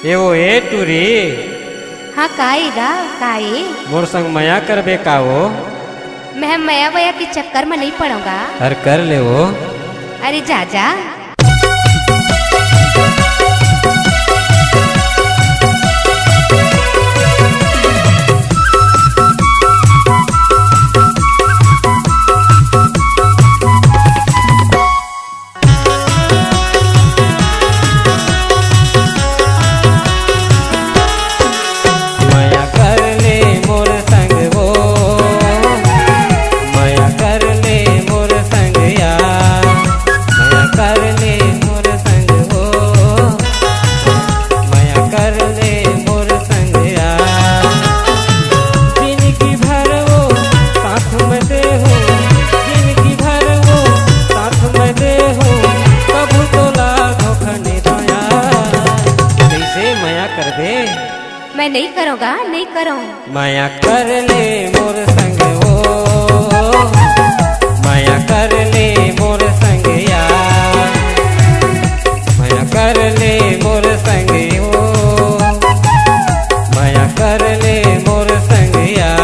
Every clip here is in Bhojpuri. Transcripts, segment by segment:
एवो ए टूरी हाँ काएगा काए मोर संग मया करबे का वो मैं मया वया के चक्कर में नहीं पड़ूंगा। हर कर ले वो। अरे जा जा मैं नहीं करूँगा नहीं करूँ। माया कर ले मोर संग वो माया कर ले मोर संग यार माया कर ले मोर संग वो माया कर ले मोर संग यार।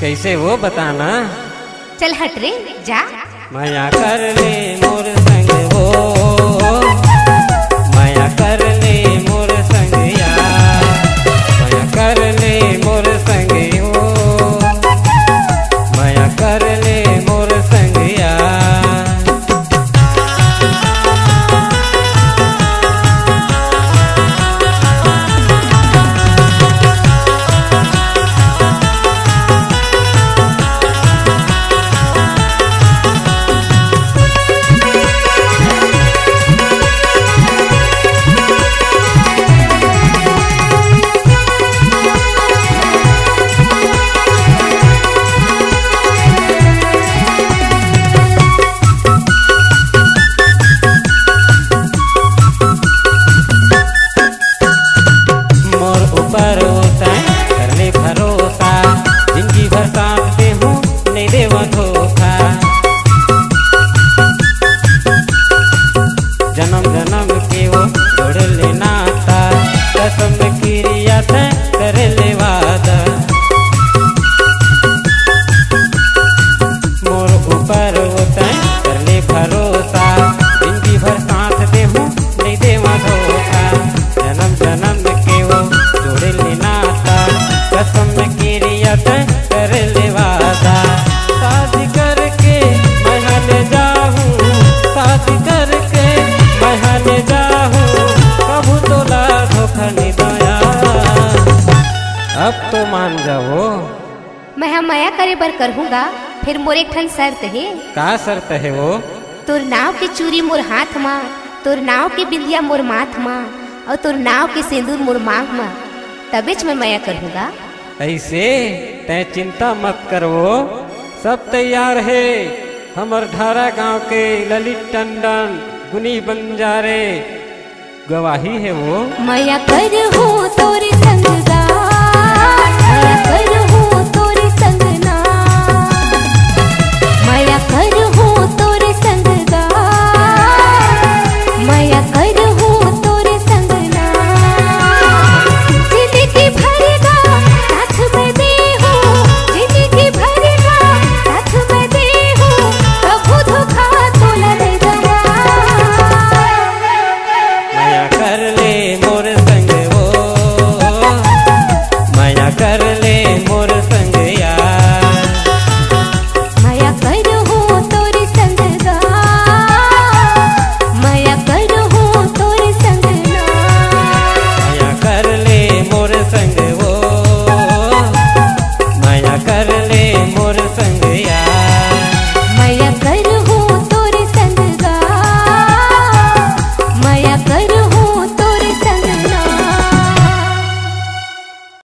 कैसे वो बताना। चल हट रे जा। माया कर ले मोर संग वो माया कर ले मोर संग यार माया कर ले मोर संग वो माया कर ले मोर संग यार। जन्म जन्म के वो जोड़ ले नाता कसम क्रिया थे कर ले वादा मोर ऊपर होता कर ले भरोसा जिंदगी भर साथ दे हूँ नहीं देवा धोखा। जन्म जन्म के वो जोड़ ले नाता कसम क्रिया थे कर ले वादा शादी करके मैं ले जाऊँ शादी करके मैं जाऊँ कबू तोला धोखा नहीं दया। अब तो मान जाओ। मैं हम मया करे बर करूँगा फिर मोर एक ठन शर्त है। का शर्त है वो? तोर नाव के चूरी मोर हाथ में तोर नाव के बिंदिया मोर माथ में और तोर नाव के सिंदूर मोर मांग में तबेच मैं मया करूँगा। ऐसे तय चिंता मत करो सब तैयार है। हमर ढारा गांव के ललित टंडन गुनी बंजारे गवाही है वो। मया कर हो तोरे संग